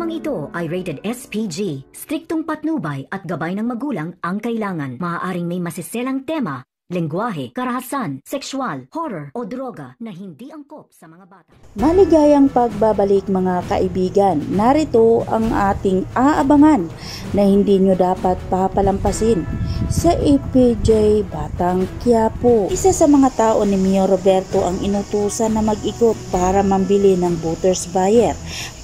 Programang ito ay rated SPG. Striktong patnubay at gabay ng magulang ang kailangan. Maaaring may masiselang tema, lengguwahe, karahasan, sexual, horror o droga na hindi angkop sa mga bata. Maligayang pagbabalik mga kaibigan. Narito ang ating aabangan na hindi nyo dapat papalampasin sa EPJ Batang Quiapo. Isa sa mga tao ni Mio Roberto ang inutusan na mag-ikot para mambili ng voters buyer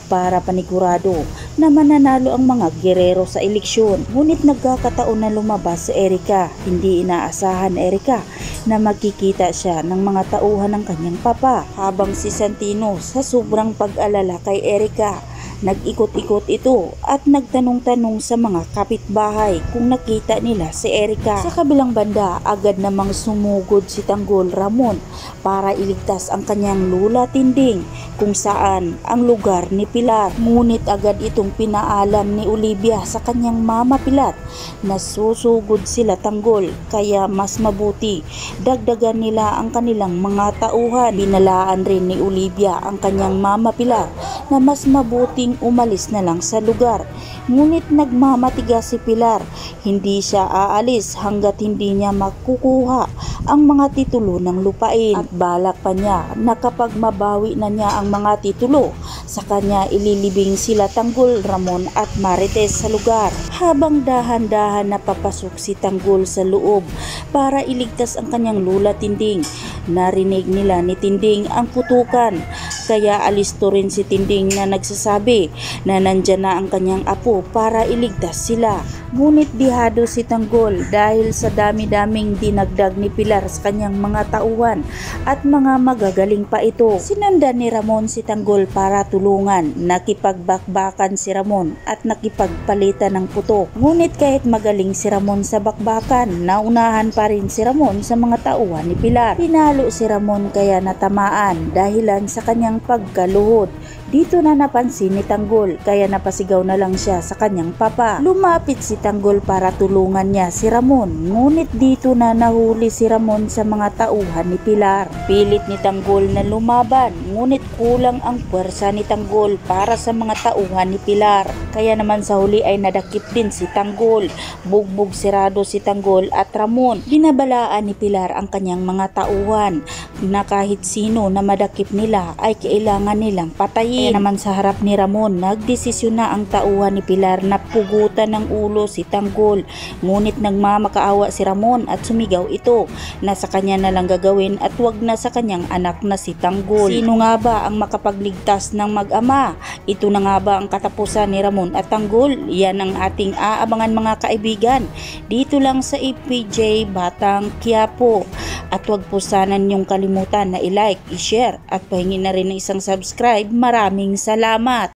para panigurado na mananalo ang mga gerero sa eleksyon. Ngunit nagkakataon na lumabas si Erica. Hindi inaasahan Erica na magkikita siya ng mga tauhan ng kanyang papa. Habang si Santino sa sobrang pag-alala kay Erica, nag-ikot-ikot ito at nagtanong-tanong sa mga kapitbahay kung nakita nila si Erica. Sa kabilang banda, agad namang sumugod si Tanggol Ramon para iligtas ang kanyang lula Tinding kung saan ang lugar ni Pilar. Ngunit agad itong pinaalam ni Olivia sa kanyang mama Pilar na susugod sila Tanggol, kaya mas mabuti dagdagan nila ang kanilang mga tauhan. Binalaan rin ni Olivia ang kanyang mama Pilar na mas mabuting umalis na lang sa lugar. Ngunit nagmamatigas si Pilar. Hindi siya aalis hanggat hindi niya makukuha ang mga titulo ng lupain. At balak pa niya na kapag mabawi na niya ang mga titulo, sa kanya ililibing sila Tanggol Ramon at Marites sa lugar. Habang dahan-dahan na papasok si Tanggol sa loob para iligtas ang kanyang lula Tinding, narinig nila ni Tinding ang putukan. Kaya alisto rin si Tinding na nagsasabi na nandyan na ang kanyang apo para iligtas sila. Ngunit bihado si Tanggol dahil sa dami-daming dinagdag ni Pilar sa kanyang mga tauhan at mga magagaling pa ito. Sinundan ni Ramon si Tanggol para tulungan. Nakipagbakbakan si Ramon at nakipagpalitan ng putok. Ngunit kahit magaling si Ramon sa bakbakan, naunahan pa rin si Ramon sa mga tauhan ni Pilar. Pinalo si Ramon kaya natamaan dahilan sa kanyang pagkaluhod. Dito na napansin ni Tanggol kaya napasigaw na lang siya sa kanyang papa. Lumapit si Tanggol para tulungan niya si Ramon, ngunit dito na nahuli si Ramon sa mga tauhan ni Pilar. Pilit ni Tanggol na lumaban, ngunit kulang ang puwersa ni Tanggol para sa mga tauhan ni Pilar. Kaya naman sa huli ay nadakip din si Tanggol. Bugbog sirado si Tanggol at Ramon. Binabalaan ni Pilar ang kanyang mga tauhan na kahit sino na madakip nila ay kailangan nilang patayin. Kaya naman sa harap ni Ramon, nagdesisyon na ang tauhan ni Pilar na pugutan ng ulo si Tanggol. Ngunit nagmamakaawa si Ramon at sumigaw ito na sa kanya na lang gagawin at wag na sa kanyang anak na si Tanggol. Sino nga ba ang makapagligtas ng mag-ama? Ito na nga ba ang katapusan ni Ramon at Tanggol? Yan ang ating aabangan mga kaibigan dito lang sa EPJ Batang Quiapo. At wag po sana niyong kalimutan na i-like, i-share at pahingi na rin ng isang subscribe. Maraming salamat!